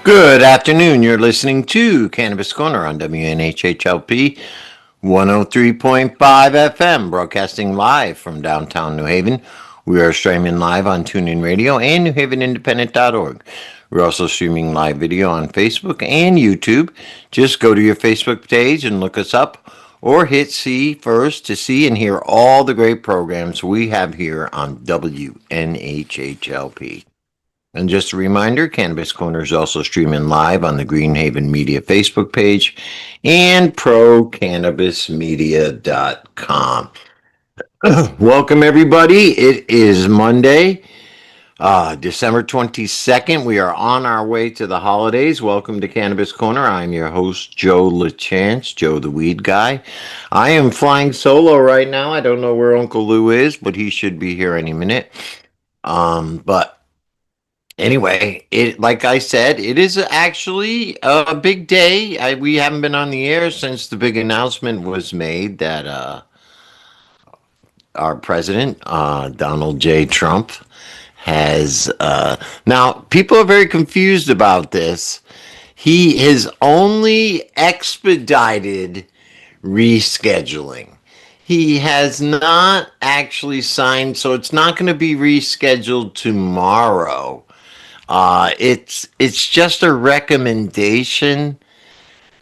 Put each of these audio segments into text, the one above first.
Good afternoon. You're listening to Cannabis Corner on WNHHLP 103.5 FM, broadcasting live from downtown New Haven. We are streaming live on TuneIn Radio and NewHavenIndependent.org. We're also streaming live video on Facebook and YouTube. Just go to your Facebook page and look us up, or hit see first to see and hear all the great programs we have here on WNHHLP. And just a reminder, Cannabis Corner is also streaming live on the Greenhaven Media Facebook page and procannabismedia.com. Welcome, everybody. It is Monday, December 22nd. We are on our way to the holidays. Welcome to Cannabis Corner. I'm your host, Joe LaChance, Joe the Weed Guy. I am flying solo right now. I don't know where Uncle Lou is, but he should be here any minute. But anyway, it like I said, it is actually a big day. We haven't been on the air since the big announcement was made that our president, Donald J. Trump, has now people are very confused about this. He has only expedited rescheduling. He has not actually signed, so it's not going to be rescheduled tomorrow. It's just a recommendation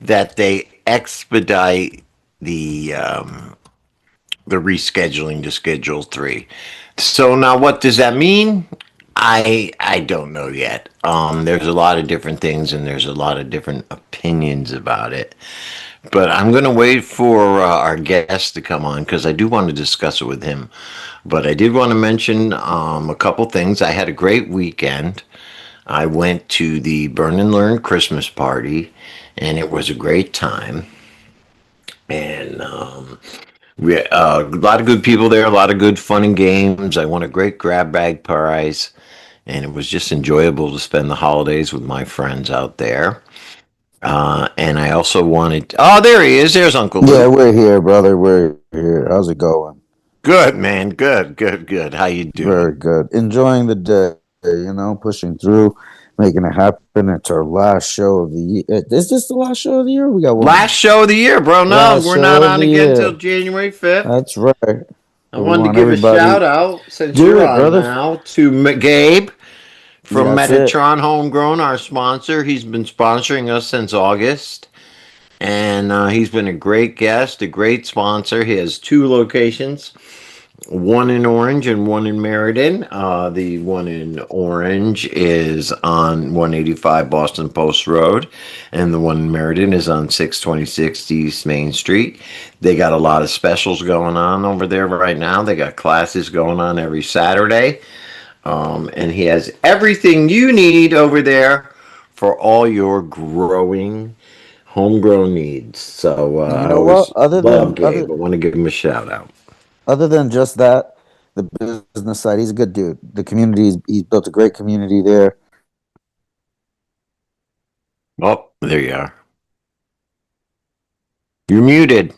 that they expedite the rescheduling to Schedule 3. So now, what does that mean? I don't know yet. There's a lot of different things, and there's a lot of different opinions about it. But I'm going to wait for our guest to come on because I do want to discuss it with him. But I did want to mention a couple things. I had a great weekend. I went to the Burn and Learn Christmas party, and it was a great time. And a lot of good people there, a lot of good fun and games. I won a great grab bag prize, and it was just enjoyable to spend the holidays with my friends out there. And I also wanted. Oh, there he is. There's Uncle Yeah, Lou. we're here, brother. We're here. How's it going? Good man. Good. Good. Good. How you doing? Very good. Enjoying the day, pushing through, making it happen. It's our last show of the year. Is this the last show of the year? We got one Last more. show of the year, bro. No, Last we're show not of on the again until year. January 5th. That's right. I We wanted to want give a everybody. shout out since Do you're it, on brother. now to Gabe from That's it. Metatron Homegrown, our sponsor. He's been sponsoring us since August, and he's been a great guest, a great sponsor. He has two locations, one in Orange and one in Meriden. The one in Orange is on 185 Boston Post Road, and the one in Meriden is on 626 East Main Street. They got a lot of specials going on over there right now. They got classes going on every Saturday. And he has everything you need over there for all your growing, homegrown needs. So You I know what? always love Gabe. I want to give him a shout out. Other than just that, the business side, he's a good dude. The community, he's built a great community there. Oh, there you are. You're muted.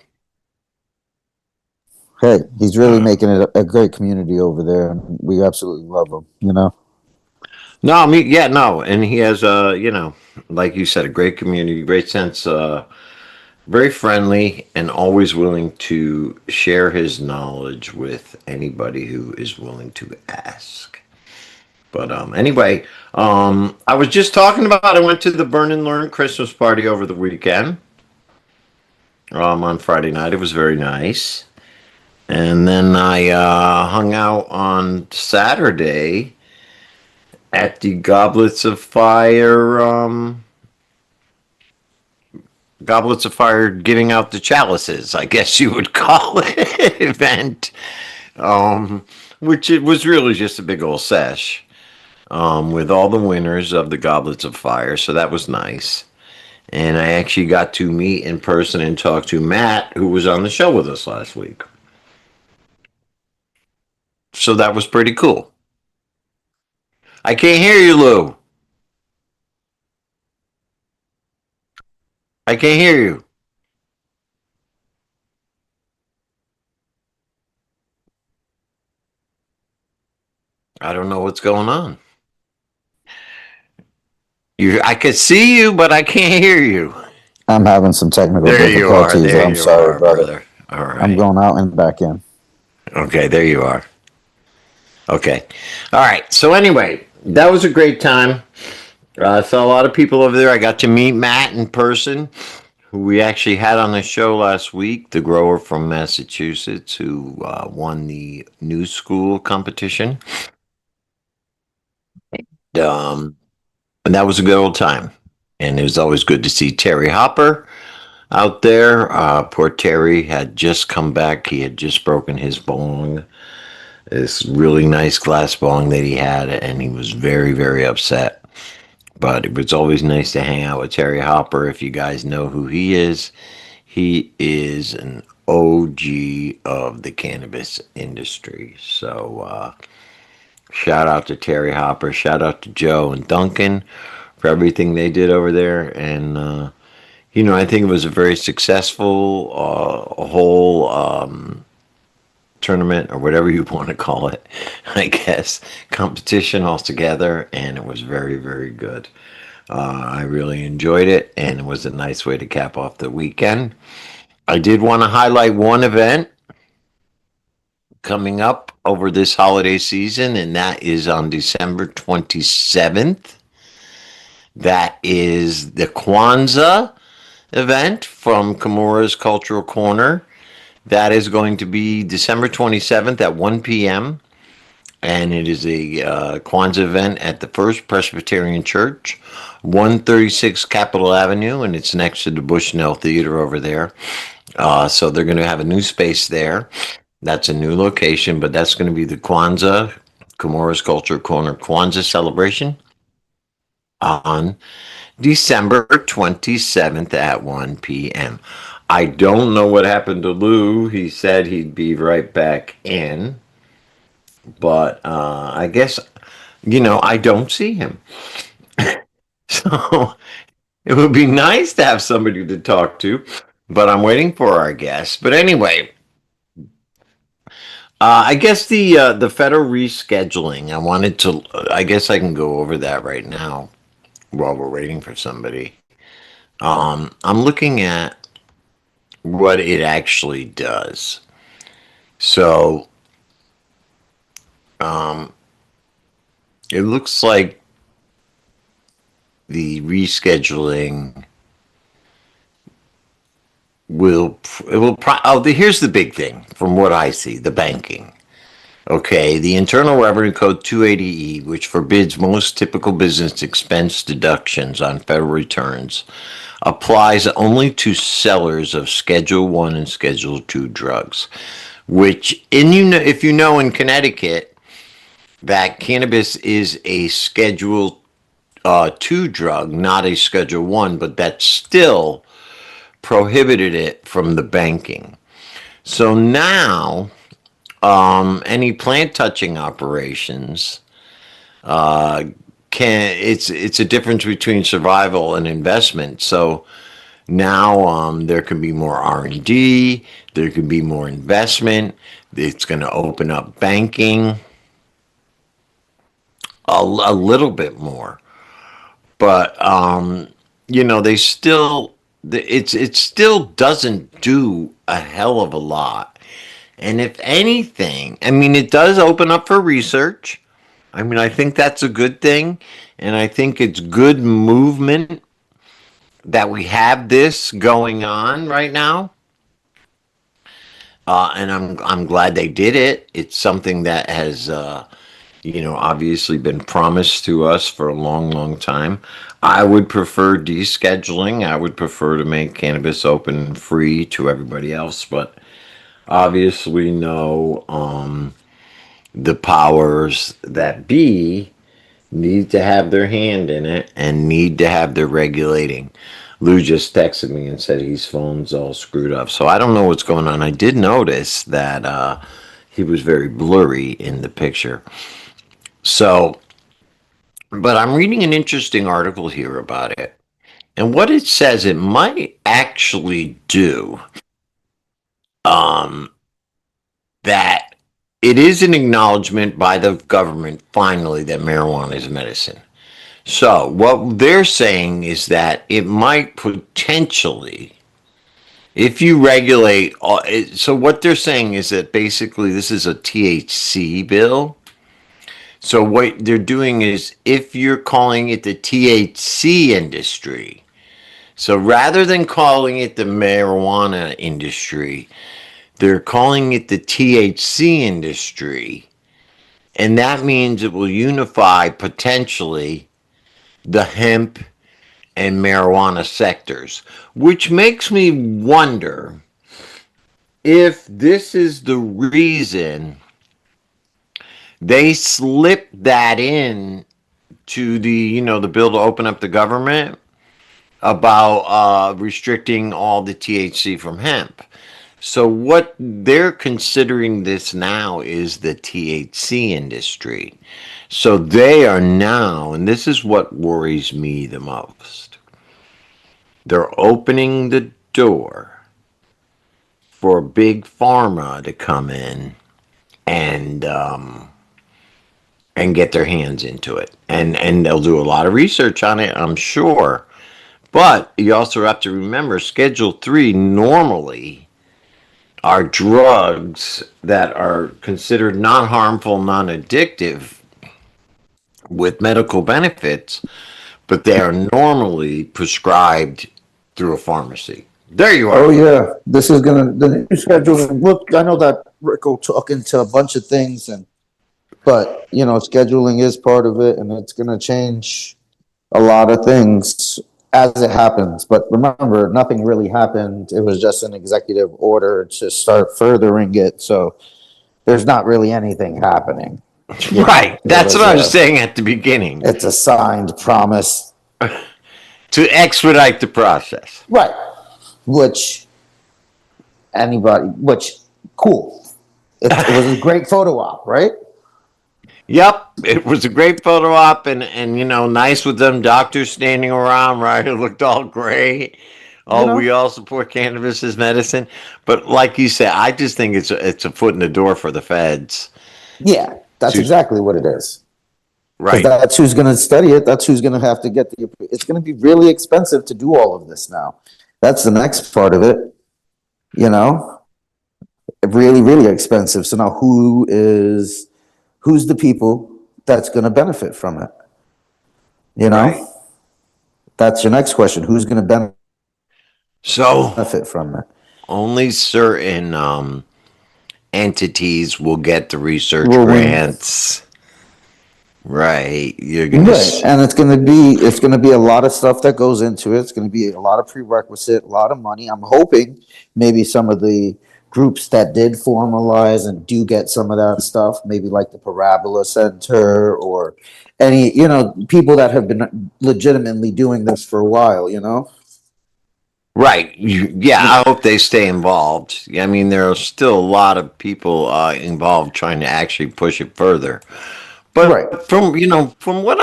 Hey, he's really Uh, making it a great community over there, and we absolutely love him. no, yeah, no. And he has, like you said, a great community, great sense, very friendly, and always willing to share his knowledge with anybody who is willing to ask. But anyway, I was just talking about I went to the Burn and Learn Christmas party over the weekend. On Friday night, it was very nice, and then I hung out on Saturday at the Goblets of Fire, giving out the chalices, I guess you would call it, event. Which it was really just a big old sesh. With all the winners of the Goblets of Fire, so that was nice. And I actually got to meet in person and talk to Matt, who was on the show with us last week. So that was pretty cool. I can't hear you, Lou. I can't hear you. I don't know what's going on. I could see you, but I can't hear you. I'm having some technical There you are. difficulties. There I'm you sorry, are, brother. brother. All I'm right. going out and back in. Okay, there you are. Okay. All right. So anyway, that was a great time. I saw a lot of people over there. I got to meet Matt in person, who we actually had on the show last week, the grower from Massachusetts who won the new school competition. Um, and that was a good old time. And it was always good to see Terry Hopper out there. Poor Terry had just come back. He had just broken his bone, this really nice glass bong that he had, and he was very, very upset. But it was always nice to hang out with Terry Hopper. If you guys know who he is an OG of the cannabis industry. So, shout out to Terry Hopper. Shout out to Joe and Duncan for everything they did over there. And, I think it was a very successful whole tournament or whatever you want to call it, I guess, competition altogether. And it was very, very good. I really enjoyed it, and it was a nice way to cap off the weekend. I did want to highlight one event coming up over this holiday season, and that is on December 27th. That is the Kwanzaa event from Kimura's Cultural Corner. That is going to be December 27th at 1 p.m. And it is a Kwanzaa event at the First Presbyterian Church, 136 Capitol Avenue, and it's next to the Bushnell Theater over there. So they're going to have a new space there. That's a new location, but that's going to be the Kwanzaa, Kimura's Culture Corner Kwanzaa celebration on December 27th at 1 p.m. I don't know what happened to Lou. He said he'd be right back in, but I guess, I don't see him. So it would be nice to have somebody to talk to, but I'm waiting for our guest. But anyway, I guess the federal rescheduling. I wanted to. I guess I can go over that right now while we're waiting for somebody. I'm looking at what it actually does. So it looks like the rescheduling will it will. Here's the big thing from what I see: the banking. Okay, the Internal Revenue Code 280E, which forbids most typical business expense deductions on federal returns, applies only to sellers of Schedule 1 and Schedule 2 drugs, which if you know in Connecticut that cannabis is a Schedule 2 drug, not a Schedule 1, but that still prohibited it from the banking. So now any plant touching operations can it's a difference between survival and investment. So now there can be more R&D, there can be more investment. It's going to open up banking a little bit more, but they still it still doesn't do a hell of a lot. And if anything, I mean, it does open up for research. I mean, I think that's a good thing. And I think it's good movement that we have this going on right now. And I'm glad they did it. It's something that has, obviously been promised to us for a long, long time. I would prefer descheduling. I would prefer to make cannabis open and free to everybody else. But obviously, no. The powers that be need to have their hand in it and need to have their regulating. Lou just texted me and said his phone's all screwed up. So I don't know what's going on. I did notice that he was very blurry in the picture. So, but I'm reading an interesting article here about it. And what it says it might actually do um, that it is an acknowledgement by the government finally that marijuana is medicine. So what they're saying is that it might potentially, if you regulate, so what they're saying is that basically this is a THC bill. So what they're doing is if you're calling it the THC industry, so rather than calling it the marijuana industry, they're calling it the THC industry. And that means it will unify potentially the hemp and marijuana sectors, which makes me wonder if this is the reason they slipped that in to the the bill to open up the government about restricting all the THC from hemp. So what they're considering this now is the THC industry. So they are now, and this is what worries me the most. They're opening the door for big pharma to come in and and get their hands into it, and they'll do a lot of research on it, I'm sure. But you also have to remember, Schedule 3 normally are drugs that are considered non harmful, non addictive with medical benefits, but they are normally prescribed through a pharmacy. There you Oh are. yeah, this is gonna the new schedule. Look, I know that Rick will talk into a bunch of things, and but scheduling is part of it, and it's gonna change a lot of things as it happens. But remember, nothing really happened. It was just an executive order to start furthering it. So there's not really anything happening. Right. It That's what was I was saying at the beginning. it's a signed promise, To expedite the process. right? Which which cool. It was a great photo op, right? Yep, it was a great photo op, and nice with them doctors standing around, right? It looked all great. You Oh, we know, all support cannabis as medicine, but like you said, I just think it's a foot in the door for the feds yeah, that's to exactly what it is. Because right, that's who's going to study it. That's who's going to have to get the. It's going to be really expensive to do all of this now. That's the next part of it. You know, really, really expensive. So now, who's the people that's going to benefit from it? You right. know, that's your next question. Who's going to So benefit from it? only certain entities will get the research Will win. grants. Right, you're gonna. Right, and it's gonna be a lot of stuff that goes into it. It's gonna be a lot of prerequisite, a lot of money. I'm hoping maybe some of the groups that did formalize and do get some of that stuff, maybe like the Parabola Center or any, people that have been legitimately doing this for a while, Right. Yeah, I hope they stay involved. I mean, there are still a lot of people involved trying to actually push it further. Right. But from what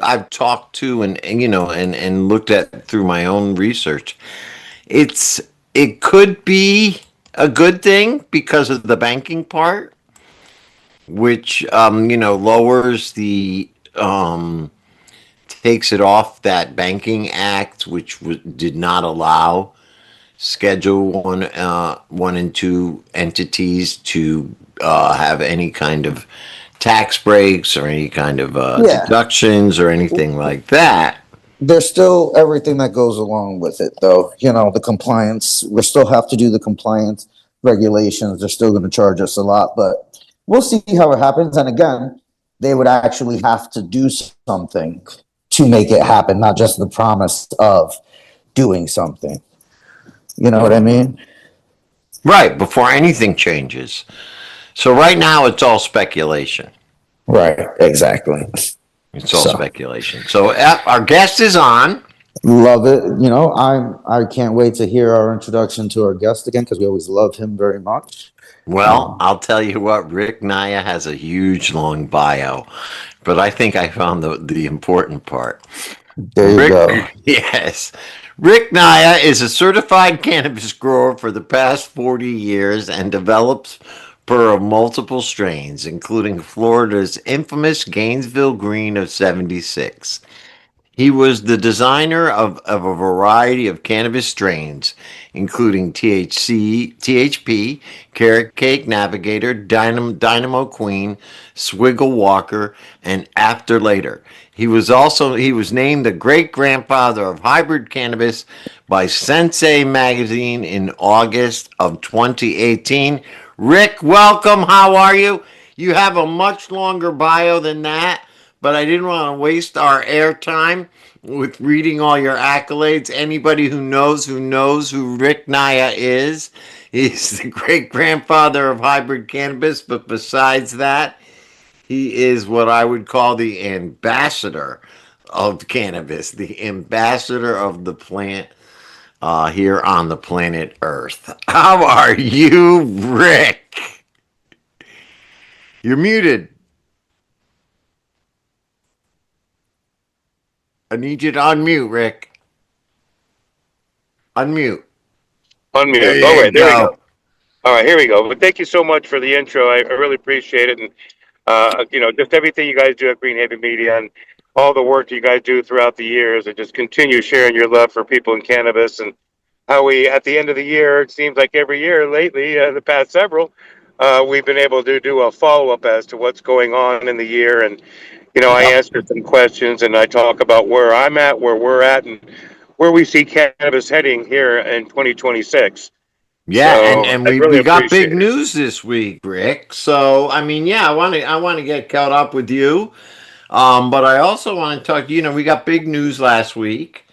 I've talked to and looked at through my own research, it's it could be a good thing because of the banking part, which lowers the takes it off that banking act, which did not allow Schedule 1 and 2 entities to have any kind of tax breaks or any kind of Yeah. deductions or anything like that. There's still everything that goes along with it, though. The compliance. We still have to do the compliance regulations. They're still going to charge us a lot, but we'll see how it happens. And again, they would actually have to do something to make it happen, not just the promise of doing something. You know what I mean? Right, before anything changes. So right now it's all speculation. Right, exactly. It's all So speculation. So our guest is on. love it. I can't wait to hear our introduction to our guest again because we always love him very much. Well, I'll tell you what, Rick Naya has a huge long bio, but I think I found the important part. There you Rick, go. yes. Rick Naya is a certified cannabis grower for the past 40 years and develops per of multiple strains, including Florida's infamous Gainesville Green of 76. He was the designer of a variety of cannabis strains, including THC, THP, Carrot Cake Navigator, Dynamo Queen, Swiggle Walker, and After Later. He was named the great grandfather of hybrid cannabis by Sensei magazine in August of 2018. Rick, welcome. How are you? You have a much longer bio than that, but I didn't want to waste our airtime with reading all your accolades. Anybody who knows who Rick Naya is. He's the great grandfather of hybrid cannabis, but besides that, he is what I would call the ambassador of cannabis, the ambassador of the plant here on the planet Earth. How are you, Rick? You're muted. I need you to unmute, Rick. Unmute. Unmute. All There you right, there we go. go. All right, here we go. But thank you so much for the intro. I really appreciate it, and just everything you guys do at Green Haven Media and all the work you guys do throughout the years, and just continue sharing your love for people in cannabis and how we, at the end of the year, it seems like every year lately, the past several, we've been able to do a follow up as to what's going on in the year, and I Yep. answer some questions and I talk about where I'm at, where we're at, and where we see cannabis heading here in 2026. Yeah, and So and I we really we got big appreciate it. news this week, Rick. So I mean, yeah, I want to get caught up with you. But I also want to talk. We got big news last week.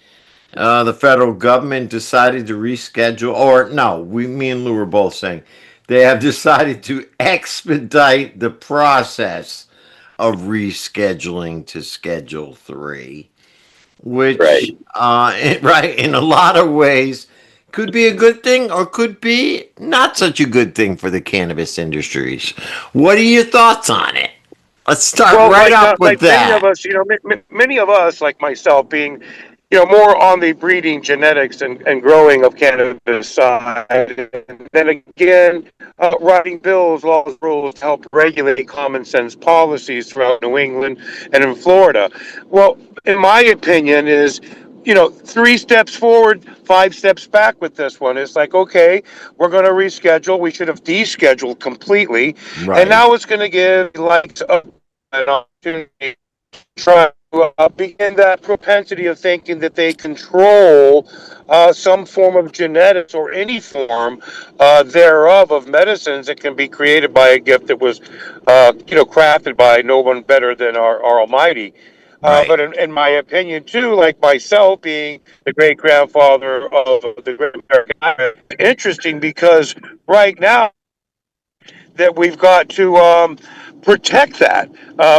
The federal government decided to reschedule, or no, me and Lou were both saying they have decided to expedite the process of rescheduling to Schedule 3, which, Right. right, in a lot of ways could be a good thing or could be not such a good thing for the cannabis industries. What are your thoughts on it? Let's start Well, right up with like many of that. us, many of us, like myself, being, more on the breeding, genetics, and growing of cannabis side. And then again, writing bills, laws, rules to help regulate common sense policies throughout New England and in Florida. Well, in my opinion, is three steps forward, five steps back with this one. It's like, okay, we're going to reschedule. We should have descheduled completely, and Right, now it's going to give like an opportunity try to begin that propensity of thinking that they control some form of genetics or any form thereof of medicines that can be created by a gift that was, crafted by no one better than our Almighty. right. But in my opinion, too, like myself being the great grandfather of the great American, interesting because right now that we've got to protect that.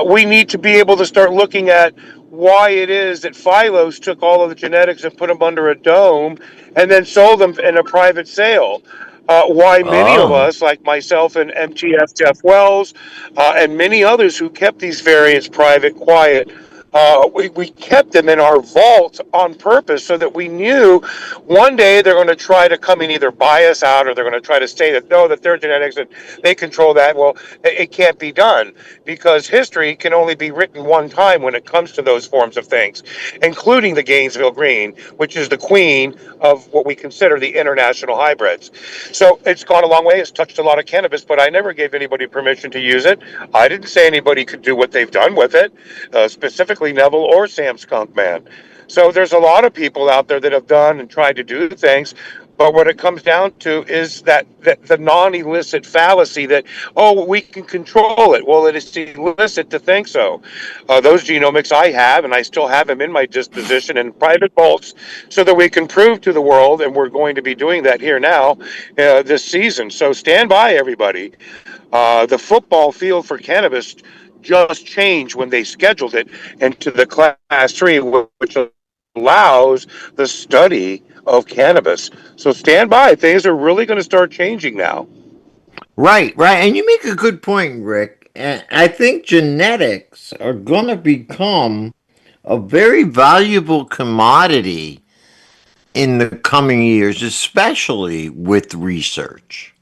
We need to be able to start looking at why it is that Phylos took all of the genetics and put them under a dome and then sold them in a private sale. Why many of Oh, us, like myself and MTF Jeff Wells, and many others who kept these variants private, quiet, we kept them in our vault on purpose so that we knew one day they're going to try to come and either buy us out or they're going to try to say that no, that their genetics and they control that. Well, it can't be done because history can only be written one time when it comes to those forms of things, including the Gainesville Green, which is the queen of what we consider the international hybrids. So it's gone a long way. It's touched a lot of cannabis, but I never gave anybody permission to use it. I didn't say anybody could do what they've done with it, specifically Neville or Sam Skunkman. So there's a lot of people out there that have done and tried to do things, but what it comes down to is that the non-illicit fallacy that, oh, we can control it. Well, it is illicit to think so. Those genomics I have, and I still have them in my disposition in private vaults, so that we can prove to the world, and we're going to be doing that here now this season. So stand by, everybody. The football field for cannabis just changed when they scheduled it into the class 3, which allows the study of cannabis. So stand by. Things are really going to start changing now. right, right. And you make a good point, Rick. And I think genetics are going to become a very valuable commodity in the coming years, especially with research.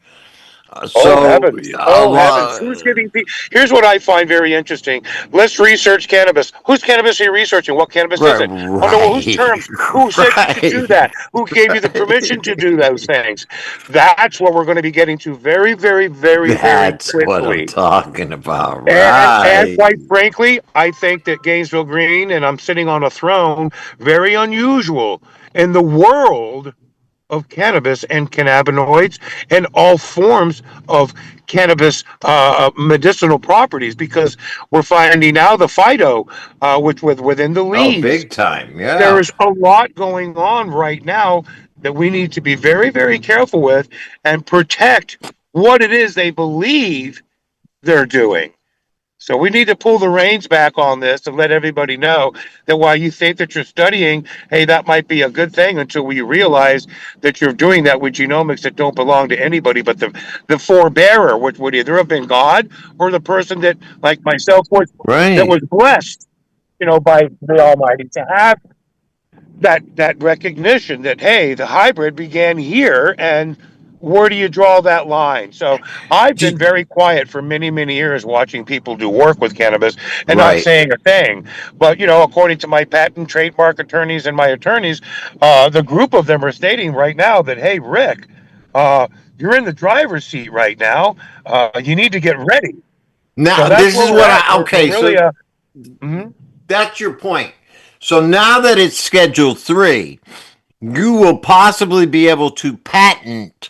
Oh So heavens! a Oh heavens! lot, Who's giving? Here's what I find very interesting. Let's research cannabis. Whose cannabis are you researching? What cannabis is right, it? Under whose terms? Who said you should do right, that? Who gave you the permission to do those things? That's what we're going to be getting to very, very, very, very That's what I'm quickly. talking about, And right? quite frankly, I think that Gainesville Green, and I'm sitting on a throne, very unusual in the world of cannabis and cannabinoids and all forms of cannabis medicinal properties, because we're finding now the phyto, which within the Oh, leaves, big time, there yeah. is a lot going on right now that we need to be very, very careful with and protect what it is they believe they're doing. So we need to pull the reins back on this and let everybody know that while you think that you're studying, hey, that might be a good thing until we realize that you're doing that with genomics that don't belong to anybody but the forebearer, which would either have been God or the person that, like myself, was that Right. was blessed, by the Almighty to have that recognition that, hey, the hybrid began here, and where do you draw that line? So I've been Did, very quiet for many, many years watching people do work with cannabis and not right. saying a thing. But according to my patent trademark attorneys and my attorneys, the group of them are stating right now that, hey, Rick, uh, you're in the driver's seat right now. You need to get ready. So Now, that's this where is we're what at. okay, We're really so mhm. that's your point. So now that it's Schedule 3, you will possibly be able to patent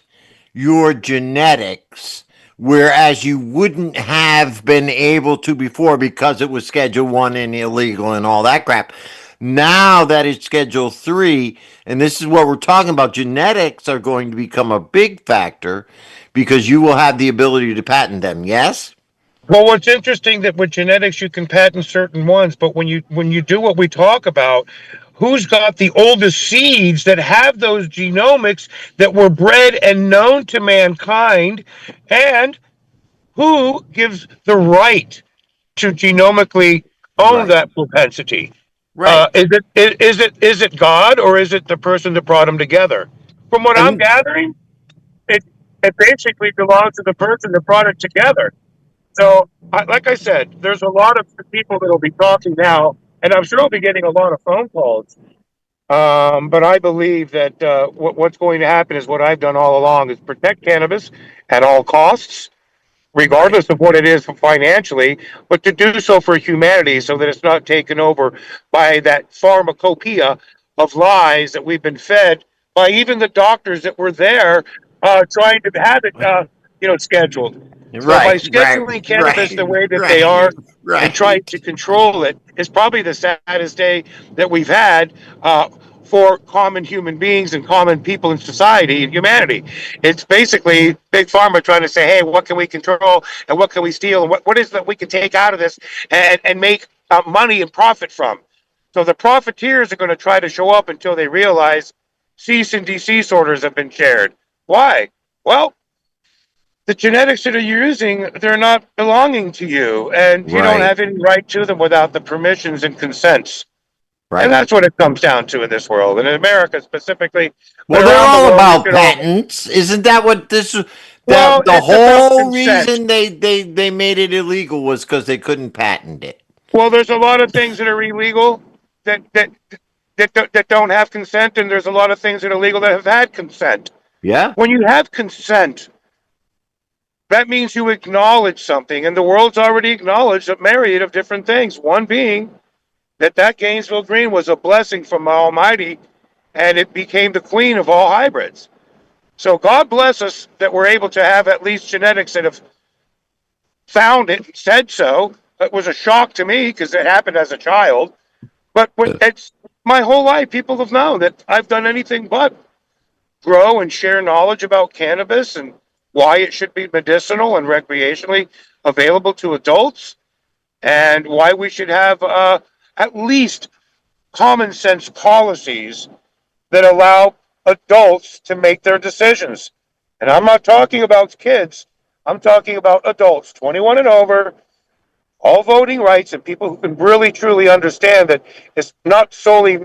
your genetics, whereas you wouldn't have been able to before because it was Schedule 1 and illegal and all that crap. Now that it's Schedule 3, and this is what we're talking about, genetics are going to become a big factor because you will have the ability to patent them, yes? Well, what's interesting that with genetics you can patent certain ones, but when you do what we talk about, who's got the oldest seeds that have those genomics that were bred and known to mankind, and who gives the right to genomically own Right. that propensity? Right. Is it God, or is it the person that brought them together? From what I'm And gathering, it it basically belongs to the person that brought it together. So, like I said, there's a lot of people that will be talking now, and I'm sure I'll be getting a lot of phone calls. But I believe that what's going to happen is what I've done all along: is protect cannabis at all costs, right. regardless of what it is financially, but to do so for humanity, so that it's not taken over by that pharmacopoeia of lies that we've been fed by even the doctors that were there trying to have it, scheduled. So by Right, right, scheduling cannabis the right, way that they right, are and trying right. to control it is probably the saddest day that we've had for common human beings and common people in society and humanity. It's basically big pharma trying to say, hey, what can we control and what can we steal and what is that we can take out of this and make money and profit from. So the profiteers are going to try to show up until they realize cease and desist orders have been shared. Why? Well, the genetics that are using, they're not belonging to you, and you don't Right, have any right to them without the permissions and consents. And right. that's what it comes down to in this world, and in America specifically, but Well, they're around the all world, we about should all. patents. Isn't that what this Well, that the it's about whole consent. reason they made it illegal was because they couldn't patent it? Well, there's a lot of things that are illegal that don't have consent, and there's a lot of things that are legal that have had consent. Yeah? When you have consent, that means you acknowledge something, and the world's already acknowledged a myriad of different things. One being that Gainesville Green was a blessing from Almighty, and it became the queen of all hybrids. So God bless us that we're able to have at least genetics that have found it and said so. It was a shock to me because it happened as a child. But it's my whole life, people have known that I've done anything but grow and share knowledge about cannabis and why it should be medicinal and recreationally available to adults, and why we should have at least common sense policies that allow adults to make their decisions. And I'm not talking about kids, I'm talking about adults 21 and over, all voting rights, and people who can really truly understand that it's not solely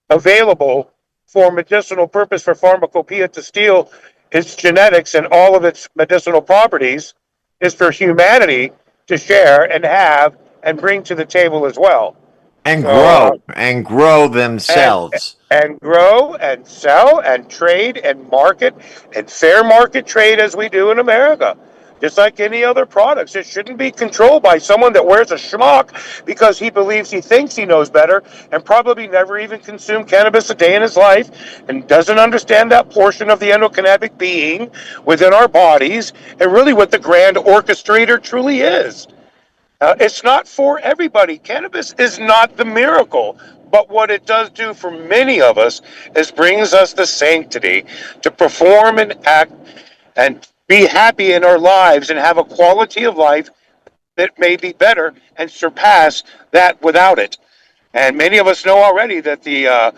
available for medicinal purpose for pharmacopoeia to steal its genetics and all of its medicinal properties is for humanity to share and have and bring to the table as well. And So, grow and themselves. and grow and sell and trade and market and fair market trade as we do in America. Just like any other products, it shouldn't be controlled by someone that wears a schmuck because he believes he thinks he knows better and probably never even consumed cannabis a day in his life and doesn't understand that portion of the endocannabinoid being within our bodies and really what the grand orchestrator truly is. It's not for everybody. Cannabis is not the miracle, but what it does do for many of us is brings us the sanctity to perform and act and be happy in our lives and have a quality of life that may be better and surpass that without it. And many of us know already that the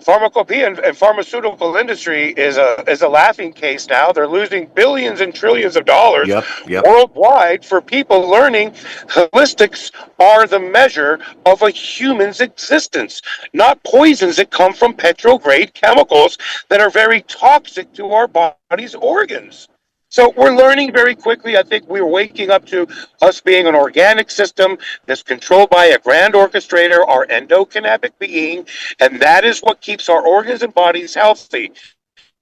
pharmacopoeia and pharmaceutical industry is a laughing case now. They're losing billions and trillions of dollars Yep, yep. worldwide for people learning holistics are the measure of a human's existence, not poisons that come from petrograde chemicals that are very toxic to our body's organs. So we're learning very quickly. I think we're waking up to us being an organic system that's controlled by a grand orchestrator, our endocannabinoid being, and that is what keeps our organs and bodies healthy.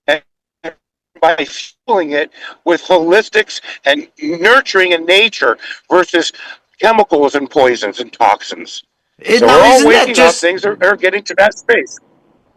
And by fueling it with holistics and nurturing in nature versus chemicals and poisons and toxins. So we're Now, all waking up. Things are getting to that space.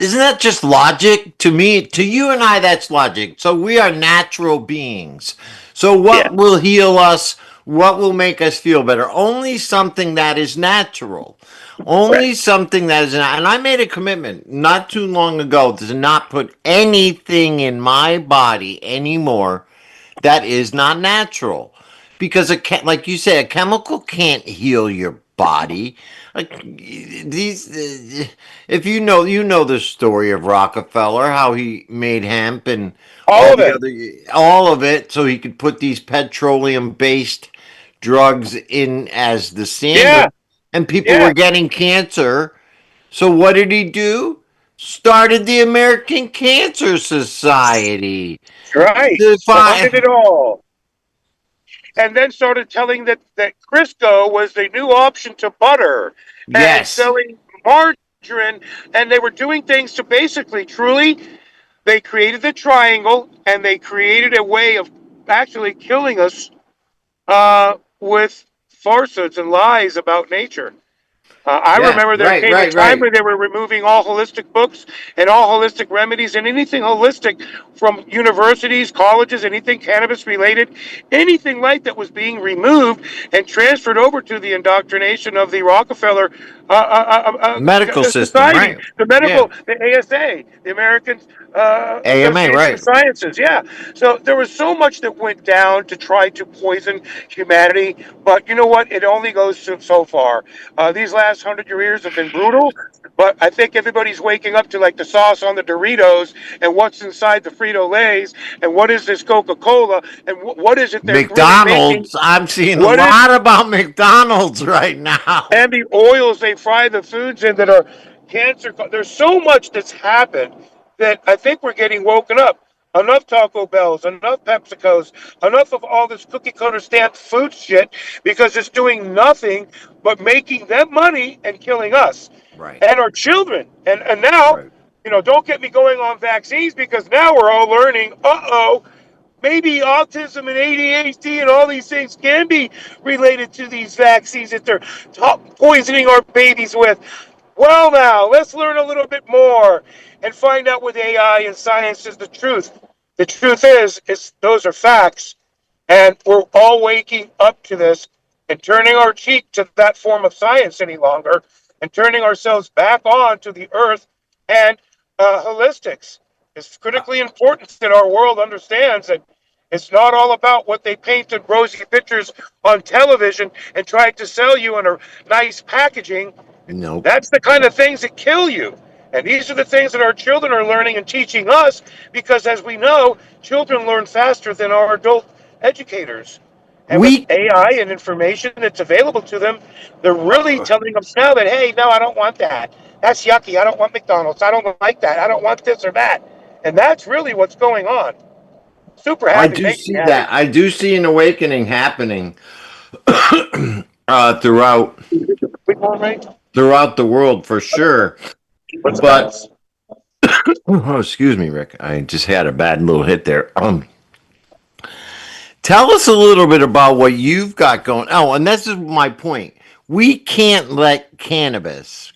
isn't that just logic to me? To you and I, that's logic. So we are natural beings. So Yeah, what will heal us? What will make us feel better? Only something that is natural. right. Only something that is not. And I made a commitment not too long ago to not put anything in my body anymore that is not natural, because like you say, a chemical can't heal your body. Like these, if you know the story of Rockefeller, how he made hemp and All all of the it. other, all of it, so he could put these petroleum-based drugs in as the Yeah, standard, and people yeah. were getting cancer. So what did he do? Started the American Cancer Society. Right. To Started find, it all. And then started telling that Crisco was the new option to butter and yes, selling margarine. And they were doing things to basically, truly, they created the triangle and they created a way of actually killing us with falsehoods and lies about nature. I yeah, remember there right, came a right, time right. where they were removing all holistic books and all holistic remedies and anything holistic from universities, colleges, anything cannabis related, anything like that was being removed and transferred over to the indoctrination of the Rockefeller Medical system, Society, right? the Yeah, medical, the ASA, the American AMA, Association of right? Sciences. Yeah. So there was so much that went down to try to poison humanity. But you know what? It only goes so far. These last 100 years have been brutal, but I think everybody's waking up to like the sauce on the Doritos and what's inside the Frito Lays and what is this Coca Cola and what is it they're really making? McDonald's. I'm seeing a What is lot about McDonald's right now. and the oils they fry the foods in that are cancer. There's so much that's happened that I think we're getting woken up. Enough Taco Bells, enough PepsiCos, enough of all this cookie cutter stamped food shit because it's doing nothing but making them money and killing us Right, and our children. And now, right. don't get me going on vaccines because now we're all learning, maybe autism and ADHD and all these things can be related to these vaccines that they're poisoning our babies with. Well, now, let's learn a little bit more and find out with AI and science is the truth. The truth is those are facts. And we're all waking up to this and turning our cheek to that form of science any longer and turning ourselves back on to the earth and holistics. It's critically important that our world understands that it's not all about what they painted rosy pictures on television and tried to sell you in a nice packaging. Nope. That's the kind of things that kill you. And these are the things that our children are learning and teaching us because, as we know, children learn faster than our adult educators. And with We AI and information that's available to them, they're really telling us now that, hey, no, I don't want that. That's yucky. I don't want McDonald's. I don't like that. I don't want this or that. And that's really what's going on. Super I happy, do makes me see happy. that. I do see an awakening happening throughout We going right? the world for sure. What's But that? oh, excuse me, Rick. I just had a bad little hit there. Tell us a little bit about what you've got going. Oh, and this is my point. We can't let cannabis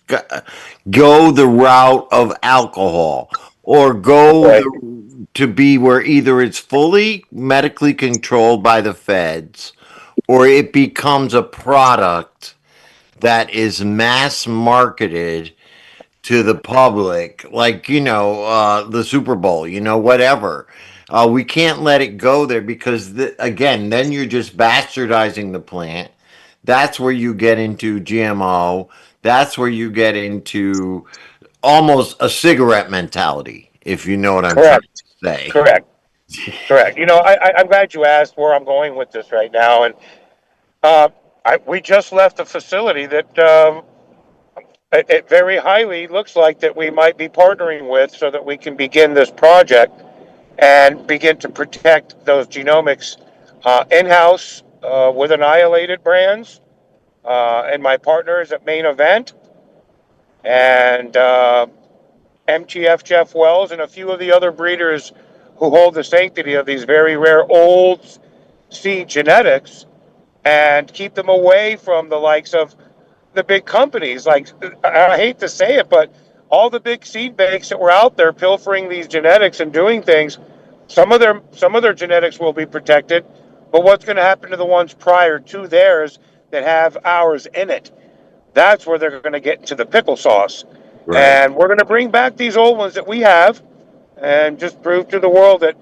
go the route of alcohol or go Right. to be where either it's fully medically controlled by the feds or it becomes a product that is mass marketed to the public, like, the Super Bowl, whatever. We can't let it go there because, again, then you're just bastardizing the plant. That's where you get into GMO. That's where you get into almost a cigarette mentality, if you know what I'm trying Correct. to say. Correct. Correct. I'm glad you asked where I'm going with this right now. And uh, we just left a facility that it very highly looks like that we might be partnering with so that we can begin this project and begin to protect those genomics in-house with Annihilated Brands and my partners at Main Event and MTF Jeff Wells and a few of the other breeders who hold the sanctity of these very rare old seed genetics and keep them away from the likes of the big companies. Like, I hate to say it, but all the big seed banks that were out there pilfering these genetics and doing things, some of their genetics will be protected, but what's going to happen to the ones prior to theirs that have ours in it? That's where they're going to get into the pickle sauce. Right. And we're going to bring back these old ones that we have and just prove to the world that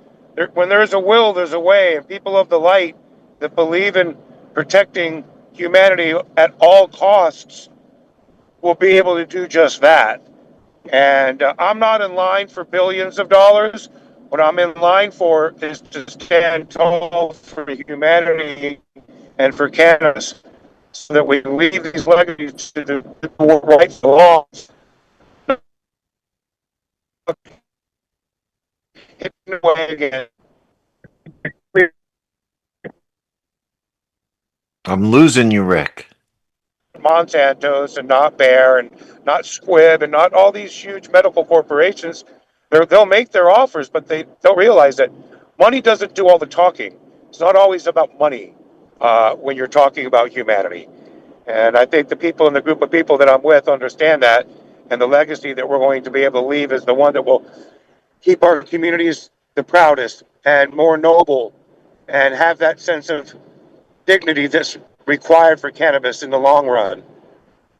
when there's a will, there's a way. And people of the light that believe in protecting humanity at all costs will be able to do just that. And I'm not in line for billions of dollars. What I'm in line for is to stand tall for humanity and for cannabis so that we leave these legacies to the people who right belongs. Hidden away again. I'm losing you, Rick. Monsanto's and not Bayer and not Squibb and not all these huge medical corporations. They'll make their offers, but they'll realize that money doesn't do all the talking. It's not always about money when you're talking about humanity. And I think the people in the group of people that I'm with understand that. And the legacy that we're going to be able to leave is the one that will keep our communities the proudest and more noble and have that sense of dignity that's required for cannabis in the long run.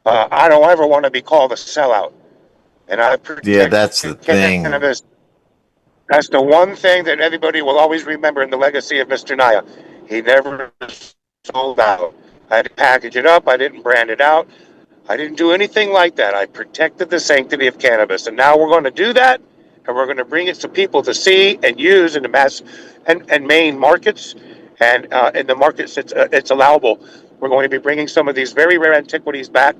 I don't ever want to be called a sellout, and I Yeah, that's the protected thing. cannabis. That's the one thing that everybody will always remember in the legacy of Mr. Naya. He never sold out. I had to package it up. I didn't brand it out. I didn't do anything like that. I protected the sanctity of cannabis, and now we're going to do that, and we're going to bring it to people to see and use in the mass and main markets, and in the markets it's allowable. We're going to be bringing some of these very rare antiquities back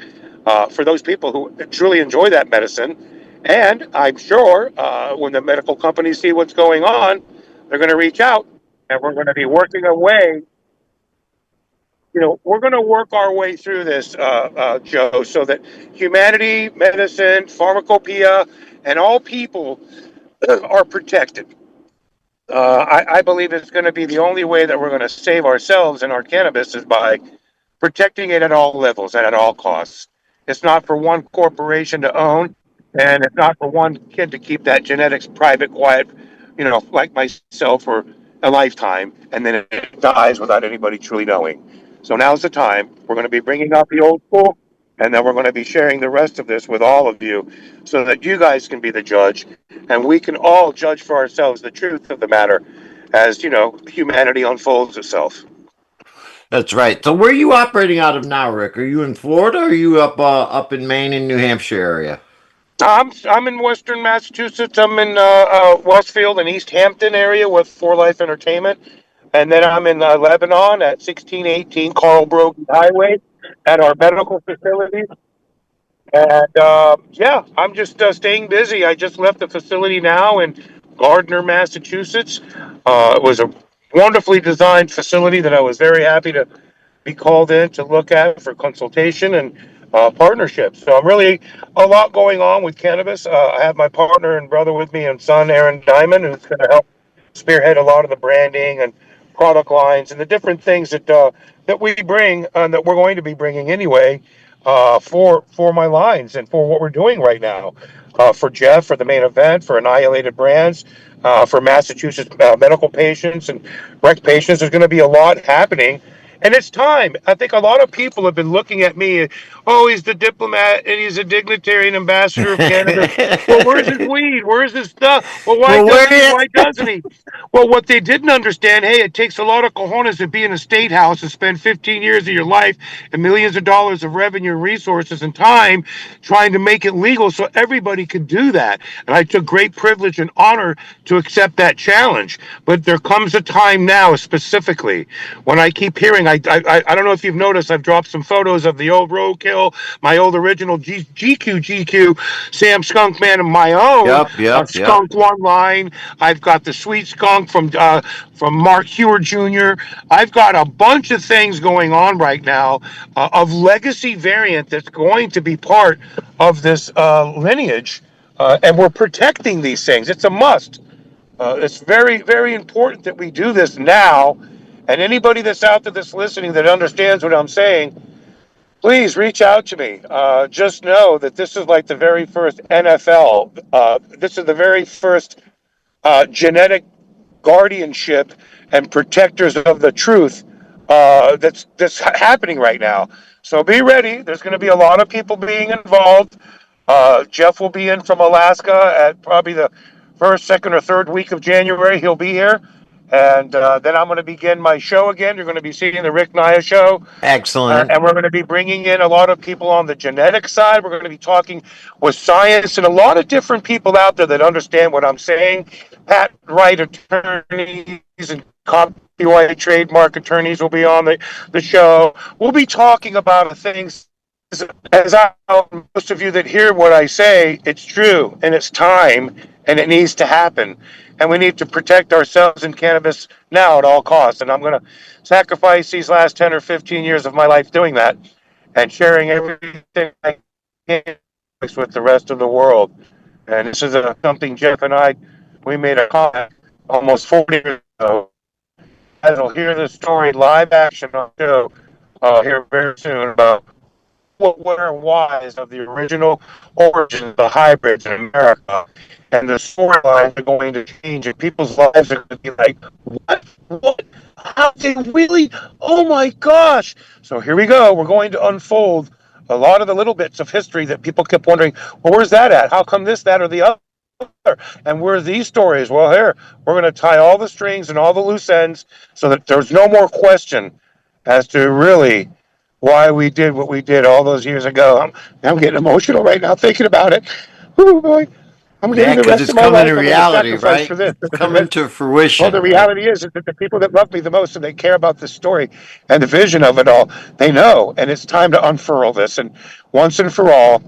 for those people who truly enjoy that medicine, and I'm sure when the medical companies see what's going on, they're going to reach out, and we're going to be working away. We're going to work our way through this, Joe, so that humanity, medicine, pharmacopoeia, and all people are protected. I believe it's going to be the only way that we're going to save ourselves and our cannabis is by protecting it at all levels and at all costs. It's not for one corporation to own, and it's not for one kid to keep that genetics private, quiet, like myself for a lifetime, and then it dies without anybody truly knowing. So now's the time. We're going to be bringing out the old school, and then we're going to be sharing the rest of this with all of you so that you guys can be the judge, and we can all judge for ourselves the truth of the matter as, humanity unfolds itself. That's right. So where are you operating out of now, Rick? Are you in Florida or are you up in Maine and New Hampshire area? I'm in Western Massachusetts. I'm in Westfield and East Hampton area with For Life Entertainment, and then I'm in Lebanon at 1618 Carl Brogan Highway at our medical facility. And yeah, I'm just staying busy. I just left the facility now, and Gardner, Massachusetts. It was a wonderfully designed facility that I was very happy to be called in to look at for consultation and partnerships. So I'm really a lot going on with cannabis. I have my partner and brother with me and son, Aaron Diamond, who's going to help spearhead a lot of the branding and product lines and the different things that we bring and that we're going to be bringing anyway for my lines and for what we're doing right now. For Jeff, for the main event, for Annihilated Brands, for Massachusetts medical patients and rec patients, there's going to be a lot happening. And it's time. I think a lot of people have been looking at me. Oh, he's the diplomat and he's a dignitary and ambassador of cannabis. Well, where's his weed? Where's his stuff? Well, why Well, doesn't he? where? Why doesn't he? Well, what they didn't understand, hey, it takes a lot of cojones to be in a state house and spend 15 years of your life and millions of dollars of revenue, resources, and time trying to make it legal so everybody could do that. And I took great privilege and honor to accept that challenge. But there comes a time now, specifically, when I keep hearing, I don't know if you've noticed, I've dropped some photos of the old roadkill, my old original GQ Sam Skunk Man, and my own Yep. Skunk One line. I've got the Sweet Skunk from Mark Hewer Jr. I've got a bunch of things going on right now of legacy variant that's going to be part of this lineage, and we're protecting these things. It's a must. It's very, very important that we do this now. And anybody that's out there that's listening that understands what I'm saying, please reach out to me. Just know that this is like the very first NFL. This is the very first genetic guardianship and protectors of the truth that's happening right now. So be ready. There's going to be a lot of people being involved. Jeff will be in from Alaska at probably the first, second, or third week of January. He'll be here. And then I'm going to begin my show again. You're going to be seeing the Rick Naya show. Excellent. And we're going to be bringing in a lot of people on the genetic side. We're going to be talking with science and a lot of different people out there that understand what I'm saying. Patent right attorneys and copyright trademark attorneys will be on the show. We'll be talking about things. As most of you that hear what I say, it's true and it's time and it needs to happen. And we need to protect ourselves in cannabis now at all costs. And I'm going to sacrifice these last 10 or 15 years of my life doing that and sharing everything I can with the rest of the world. And this is something Jeff and we made a comment almost 40 years ago. And will hear this story live action on the show here very soon about what were whys of the original origin of the hybrids in America. And the storylines are going to change, and people's lives are going to be like, what? What? How they really? Oh my gosh. So here we go. We're going to unfold a lot of the little bits of history that people kept wondering, well, where's that at? How come this, that, or the other? And where are these stories? Well, here, we're going to tie all the strings and all the loose ends so that there's no more question as to really why we did what we did all those years ago. I'm getting emotional right now thinking about it. Oh boy, I'm Yeah, getting the because rest it's of my coming to life. I'm going to reality, sacrifice right? for this. It's coming to Well, the fruition, right? reality is that the people that love me the most and they care about this story and the vision of it all, they know. And it's time to unfurl this. And once and for all,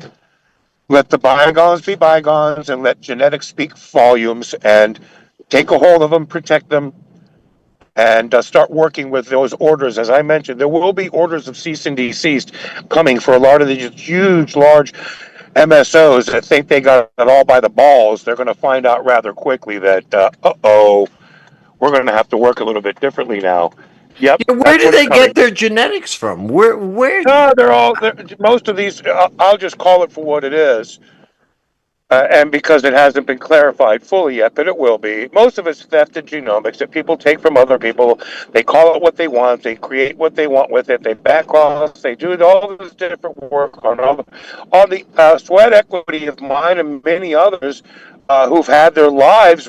let the bygones be bygones and let genetics speak volumes and take a hold of them, protect them, and start working with those orders. As I mentioned, there will be orders of cease and desist coming for a lot of these huge, large MSOs that think they got it all by the balls. They're going to find out rather quickly that, we're going to have to work a little bit differently now. Yep, Yeah, where that's do what's they get coming. their genetics from? Where? No, most of these, I'll just call it for what it is. And because it hasn't been clarified fully yet, but it will be. Most of it's theft and genomics that people take from other people. They call it what they want. They create what they want with it. They back off. They do all this different work on the sweat equity of mine and many others who've had their lives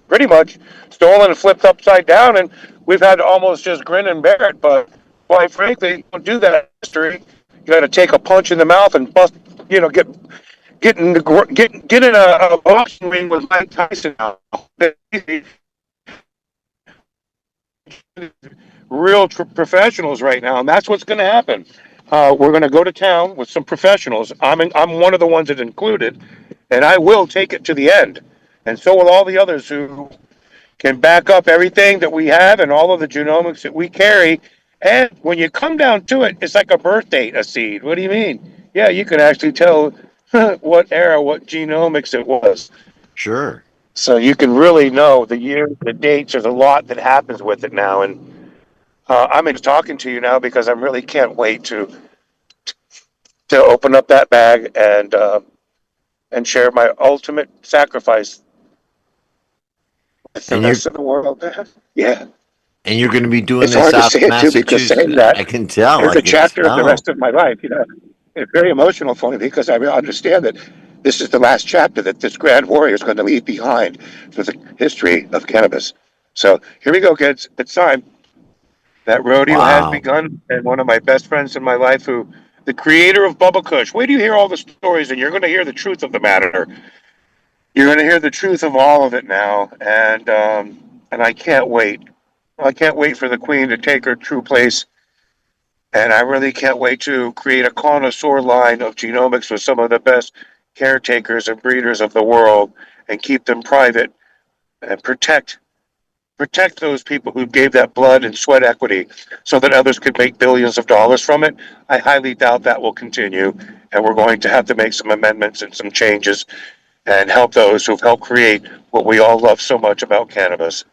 pretty much stolen and flipped upside down, and we've had to almost just grin and bear it. But quite frankly, don't do that in history. You got to take a punch in the mouth and bust. Get in a boxing ring with Mike Tyson now. Real professionals right now, and that's what's going to happen. We're going to go to town with some professionals. I'm one of the ones that included, and I will take it to the end. And so will all the others who can back up everything that we have and all of the genomics that we carry. And when you come down to it, it's like a birth date, a seed. What do you mean? Yeah, you can actually tell what era, what genomics it was. Sure. So you can really know the years, the dates. There's a lot that happens with it now. And I'm just talking to you now because I really can't wait to open up that bag and share my ultimate sacrifice with the And you're rest of the world. Yeah. and you're going to be doing It's this hard to out say in it too because saying Massachusetts. that I can tell. is I a can chapter of the tell. rest of my life. It's very emotional for me because I understand that this is the last chapter that this grand warrior is going to leave behind for the history of cannabis. So here we go, kids. It's time. That rodeo has Wow. begun, and one of my best friends in my life, who, the creator of Bubba Kush. Wait till you hear all the stories, and you're going to hear the truth of the matter. You're going to hear the truth of all of it now, and I can't wait. I can't wait for the Queen to take her true place. And I really can't wait to create a connoisseur line of genomics with some of the best caretakers and breeders of the world and keep them private and protect those people who gave that blood and sweat equity so that others could make billions of dollars from it. I highly doubt that will continue. And we're going to have to make some amendments and some changes and help those who've helped create what we all love so much about cannabis,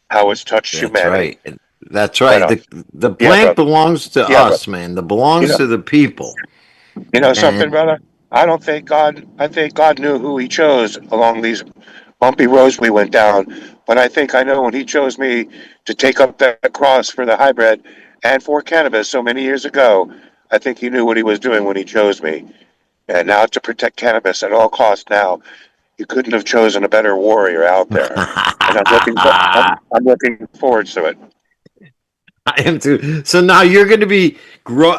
how it's touched That's humanity. right. That's Right right. on. The Yeah, plant brother. belongs to Yeah, brother. us, man. It You belongs know, to the people. you know something, And brother? I don't think God, I think God knew who he chose along these bumpy roads we went down. But I think I know when he chose me to take up that cross for the hybrid and for cannabis so many years ago, I think he knew what he was doing when he chose me. And now to protect cannabis at all costs now, you couldn't have chosen a better warrior out there. And I I'm looking forward to it. am too. So now you're going to be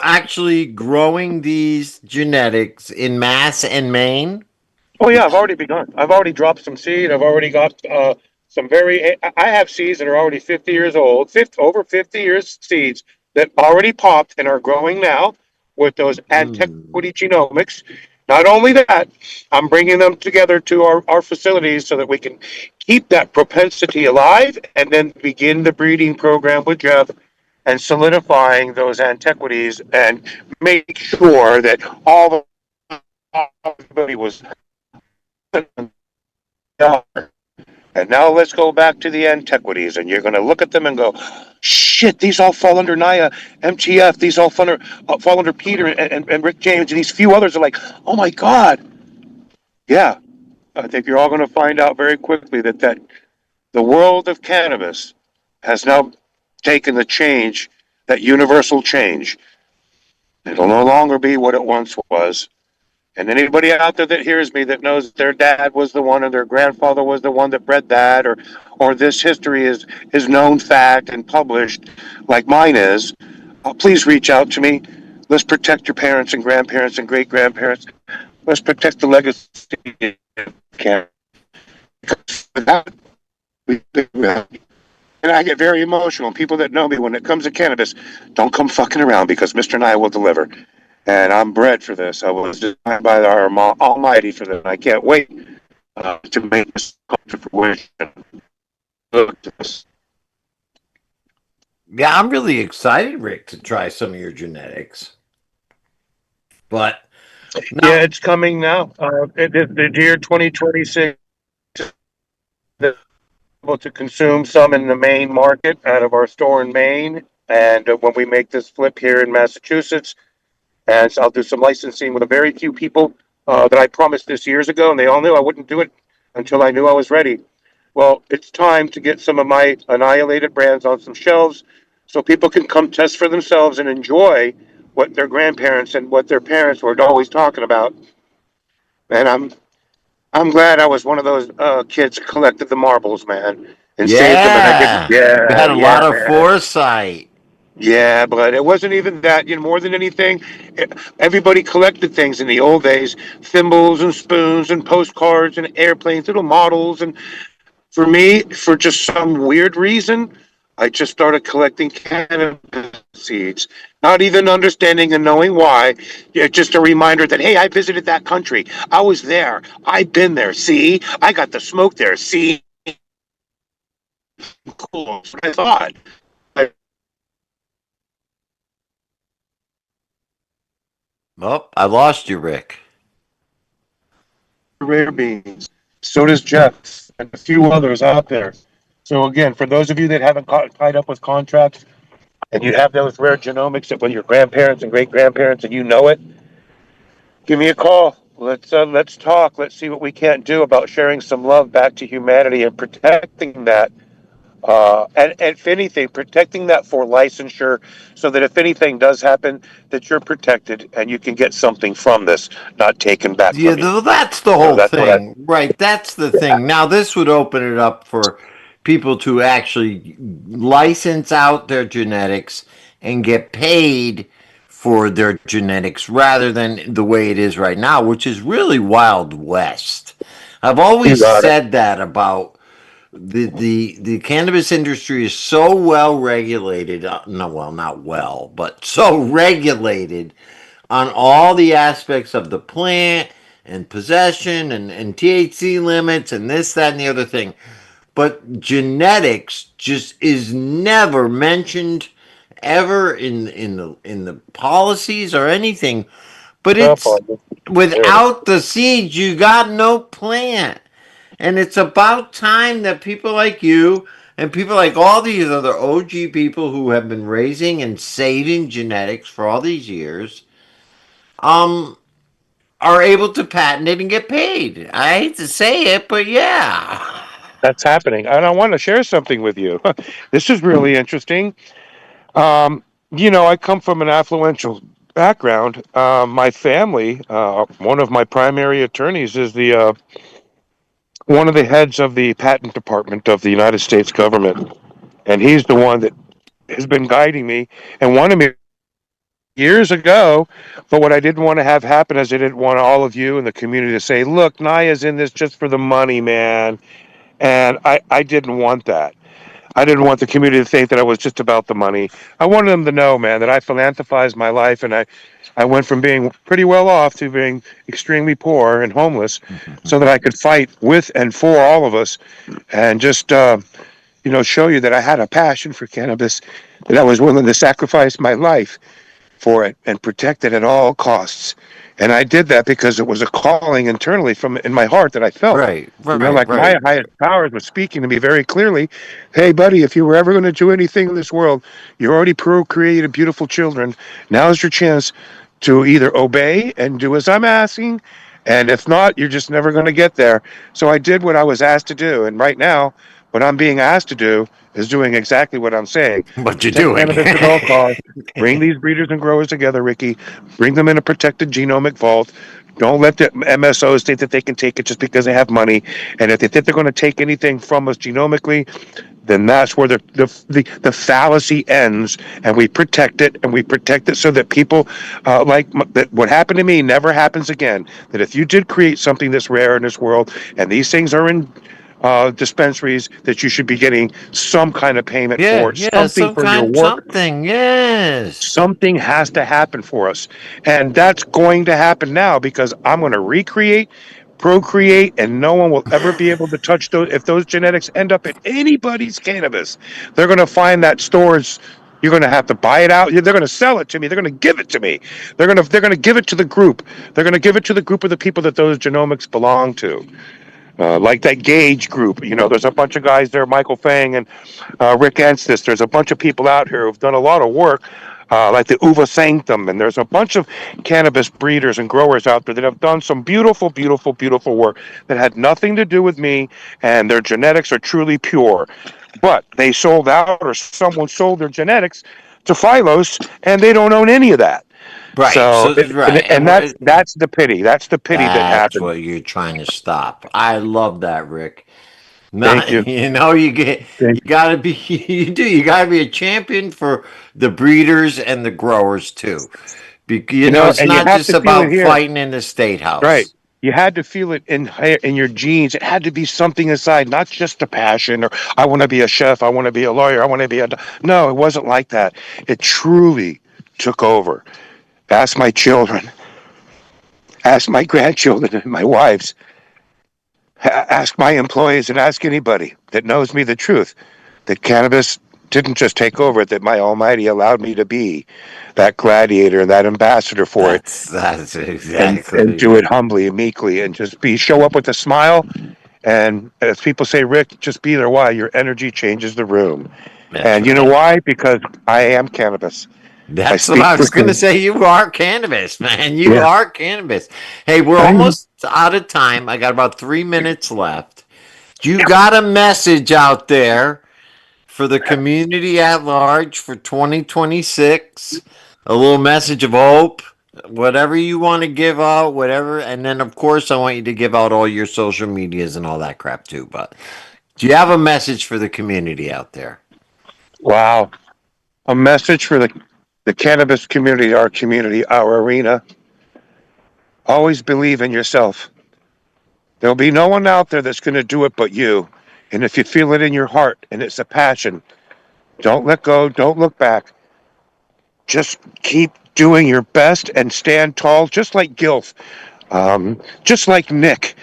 actually growing these genetics in Mass and Maine. Oh yeah, I've already begun. I've already dropped some seed. I've already got some very. I have seeds that are already 50 years old, 50, over 50 years seeds that already popped and are growing now with those Mm. antiquity genomics. Not only that, I'm bringing them together to our facilities so that we can keep that propensity alive and then begin the breeding program with Jeff and solidifying those antiquities and make sure that all the everybody was. And now let's go back to the antiquities, and you're going to look at them and go, "Shit, these all fall under Naya, MTF. These all fall under Peter and Rick James, and these few others are like, oh my God, yeah." I think you're all going to find out very quickly that the world of cannabis has now taken the change, that universal change. It'll no longer be what it once was. And anybody out there that hears me that knows their dad was the one or their grandfather was the one that bred that, or this history is known fact and published like mine is, please reach out to me. Let's protect your parents and grandparents and great grandparents. Let's protect the legacy of cannabis. And I get very emotional. People that know me, when it comes to cannabis, don't come fucking around because Mr. and I will deliver. And I'm bred for this. I was designed by our Almighty for this. I can't wait to make this come to fruition. Look at this. Yeah, I'm really excited, Rick, to try some of your genetics. But Yeah, now, it's coming now. The year 2026, able to consume some in the Maine market out of our store in Maine. And when we make this flip here in Massachusetts, and so I'll do some licensing with a very few people that I promised this years ago, and they all knew I wouldn't do it until I knew I was ready. Well, it's time to get some of my annihilated brands on some shelves so people can come test for themselves and enjoy what their grandparents and what their parents were always talking about. And I'm glad I was one of those kids who collected the marbles, man, and saved them. And I didn't. yeah, you Yeah, had a yeah, lot of man. foresight. Yeah, but it wasn't even that. More than anything, everybody collected things in the old days: thimbles and spoons and postcards and airplanes, little models. And for me, for just some weird reason, I just started collecting cannabis seeds, not even understanding and knowing why. Yeah, just a reminder that, hey, I visited that country. I was there. I've been there. See, I got the smoke there. See, cool. That's what I thought. Oh, I lost you, Rick. Rare beans. So does Jeff and a few others out there. So again, for those of you that haven't tied up with contracts and you have those rare genomics that with your grandparents and great grandparents and you know it, give me a call. Let's talk. Let's see what we can't do about sharing some love back to humanity and protecting that. And if anything, protecting that for licensure, so that if anything does happen, that you're protected and you can get something from this, not taken back Yeah, from you. that's the You know, whole that's what I. thing, right? That's the thing. Now, this would open it up for people to actually license out their genetics and get paid for their genetics rather than the way it is right now, which is really Wild West. I've You always got it. said that about the cannabis industry is so well regulated. No, well, not well, but so regulated on all the aspects of the plant and possession and THC limits and this, that, and the other thing. But genetics just is never mentioned ever in the policies or anything. But No it's problem. There it is. without the seeds, you got no plant. And it's about time that people like you and people like all these other OG people who have been raising and saving genetics for all these years um are able to patent it and get paid. I hate to say it, but yeah. That's happening. And I want to share something with you. This is really interesting. I come from an affluential background. My family, one of my primary attorneys is the one of the heads of the patent department of the United States government, and he's the one that has been guiding me and wanted me years ago. But what I didn't want to have happen is I didn't want all of you in the community to say, "Look, Naya's in this just for the money, man," and I didn't want that. I didn't want the community to think that I was just about the money. I wanted them to know, man, that I philanthropized my life and I went from being pretty well off to being extremely poor and homeless so that I could fight with and for all of us and just, show you that I had a passion for cannabis, that I was willing to sacrifice my life for it and protect it at all costs. And I did that because it was a calling internally from in my heart that I felt. Right, right, Like my right. highest powers was speaking to me very clearly. Hey, buddy, if you were ever going to do anything in this world, you already procreated beautiful children. Now's your chance to either obey and do as I'm asking, and if not, you're just never going to get there. So I did what I was asked to do, and right now, what I'm being asked to do is doing exactly what I'm saying. What you Protect doing? cannabis at all costs. Bring these breeders and growers together, Ricky. Bring them in a protected genomic vault. Don't let the MSOs think that they can take it just because they have money. And if they think they're going to take anything from us genomically, then that's where the fallacy ends. And we protect it, and we protect it so that people that what happened to me never happens again. That if you did create something that's rare in this world, and these things are in dispensaries, that you should be getting some kind of payment Yeah, for it, yeah, something some for your kind, work. something. Yes. Something has to happen for us. And that's going to happen now because I'm going to recreate, procreate, and no one will ever be able to touch those. If those genetics end up in anybody's cannabis, they're going to find that stores. You're going to have to buy it out. They're going to sell it to me. They're going to give it to me. They're going to give it to the group. They're going to give it to the group of the people that those genomics belong to. Like that Gauge group, there's a bunch of guys there, Michael Fang and Rick Enstis. There's a bunch of people out here who've done a lot of work, like the Uva Sanctum, and there's a bunch of cannabis breeders and growers out there that have done some beautiful, beautiful, beautiful work that had nothing to do with me, and their genetics are truly pure. But they sold out, or someone sold their genetics to Phylos, and they don't own any of that. Right. So, So right, and that's the pity. That's the pity that that's happened. what you're trying to stop. I love that, Rick. Thank Not, you. you gotta be, you gotta be a champion for the breeders and the growers too. It's And you not have just to feel it about here. fighting in the state Right. house. You had to feel it in your genes. It had to be something inside, not just a passion or I want to be a chef, I want to be a lawyer, I want to be a. No, it wasn't like that. It truly took over. Ask my children, ask my grandchildren and my wives, ask my employees, and ask anybody that knows me the truth that cannabis didn't just take over, that my Almighty allowed me to be that gladiator and that ambassador for it, That's and exactly do it humbly and meekly, and just show up with a smile. And as people say, Rick, just be there. Why? Your energy changes the room. that's And you know right. why? Because I am cannabis. I That's what speak I for was gonna cannabis. say. You are cannabis, man. You Yeah. are cannabis. Hey, we're almost out of time. I got about 3 minutes left. You got a message out there for the community at large for 2026? A little message of hope, whatever you want to give out, whatever. And then, of course, I want you to give out all your social medias and all that crap too. But do you have a message for the community out there? Wow. A message for the cannabis community, our arena. Always believe in yourself. There'll be no one out there that's going to do it but you. And if you feel it in your heart and it's a passion, don't let go. Don't look back. Just keep doing your best and stand tall, just like Gilf, just like Nick,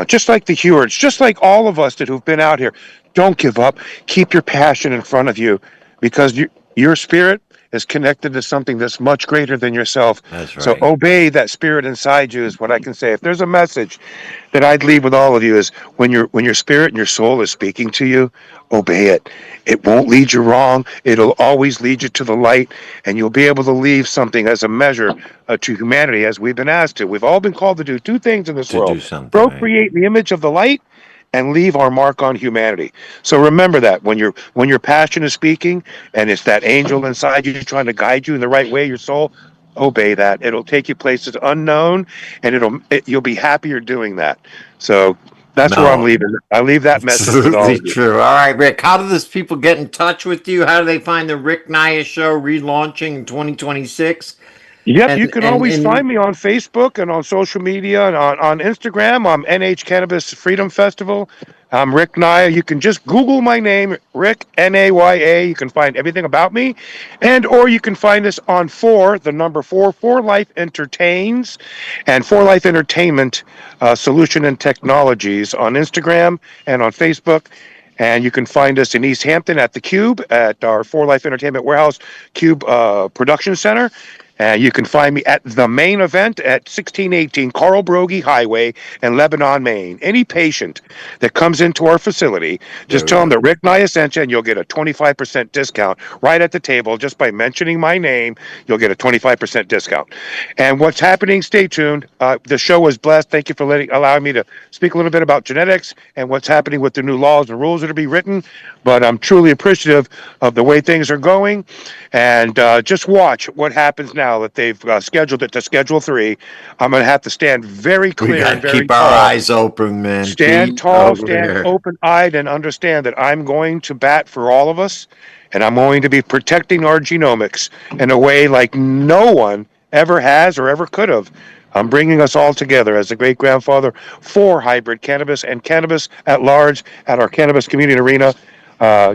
just like the Hewards, just like all of us that who've been out here. Don't give up. Keep your passion in front of you, because your spirit is connected to something that's much greater than yourself. That's So right. obey that spirit inside you is what I can say. If there's a message that I'd leave with all of you, is when your spirit and your soul is speaking to you, obey it. It won't lead you wrong. It'll always lead you to the light, and you'll be able to leave something as a measure to humanity, as we've been asked to. We've all been called to do two things in this To do world: something, right? procreate in the image of the light and leave our mark on humanity. So remember that when your passion is speaking and it's that angel inside you trying to guide you in the right way, your soul, obey that. It'll take you places unknown, and you'll be happier doing that. So that's where I'm No, leaving. I leave that message with all absolutely of you. true. All right, Rick. How do those people get in touch with you? How do they find the Rick Naya Show relaunching in 2026? Yep, And you can and always find and me on Facebook and on social media and on Instagram. I'm NH Cannabis Freedom Festival. I'm Rick Naya. You can just Google my name, Rick Naya. You can find everything about me, and or you can find us on the number four, Four Life Entertains, and Four Life Entertainment Solution and Technologies on Instagram and on Facebook. And you can find us in East Hampton at the Cube at our Four Life Entertainment Warehouse Cube Production Center. You can find me at the main event at 1618 Carl Brogy Highway in Lebanon, Maine. Any patient that comes into our facility, there just we tell them go. that Rick Nye sent you, and you'll get a 25% discount right at the table just by mentioning my name. You'll get a 25% discount. And what's happening? Stay tuned. The show was blessed. Thank you for allowing me to speak a little bit about genetics and what's happening with the new laws and rules that are being written. But I'm truly appreciative of the way things are going. And just watch what happens now that they've scheduled it to Schedule 3. I'm going to have to stand very We clear got and to very keep our tall. eyes open, man. Stand Keep tall, over stand here. open eyed, and understand that I'm going to bat for all of us. And I'm going to be protecting our genomics in a way like no one ever has or ever could have. I'm bringing us all together as a great grandfather for hybrid cannabis and cannabis at large at our cannabis community arena.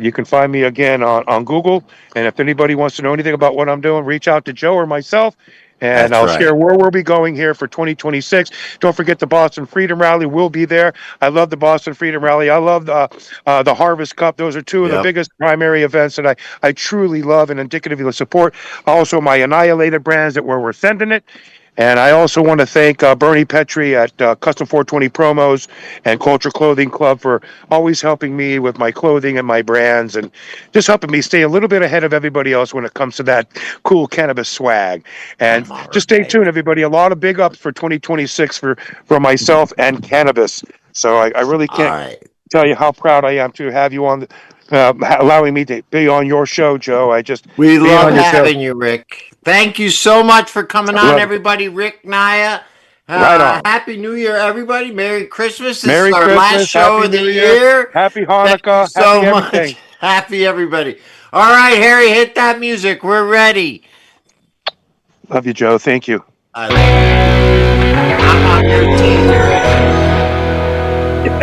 You can find me again on Google. And if anybody wants to know anything about what I'm doing, reach out to Joe or myself, and That's I'll share right. where we'll be going here for 2026. Don't forget the Boston Freedom Rally will be there. I love the Boston Freedom Rally. I love the Harvest Cup. Those are two of the Yep. biggest primary events that I truly love and indicative of the support. Also, my Annihilated brands that where we're sending it. And I also want to thank Bernie Petrie at Custom 420 Promos and Culture Clothing Club for always helping me with my clothing and my brands, and just helping me stay a little bit ahead of everybody else when it comes to that cool cannabis swag. And All just stay right. tuned, everybody. A lot of big ups for 2026 for myself and cannabis. So I really All can't right. tell you how proud I am to have you on, allowing me to be on your show, Joe. I just We being love on your show. having you, Rick. Thank you so much for coming I on, love it. everybody. Rick Naya. Right on. Happy New Year, everybody. Merry Christmas. This is Merry our last Christmas, show Happy of the New Year, year. Happy Thank you Hanukkah, so Happy much. everything. Happy, everybody. All right, Harry, hit that music. We're ready. Love you, Joe. Thank you. I love you. I'm on your team, Rick.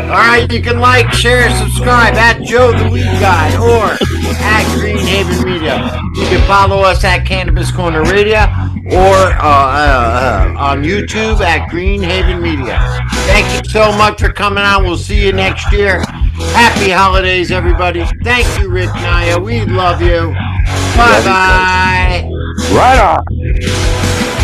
All right, you can like, share, subscribe at Joe the Weed Guy or at Greenhaven Media. You can follow us at Cannabis Corner Radio or on YouTube at Greenhaven Media. Thank you so much for coming on. We'll see you next year. Happy holidays, everybody. Thank you, Rick Naya. We love you. Bye bye. Right on.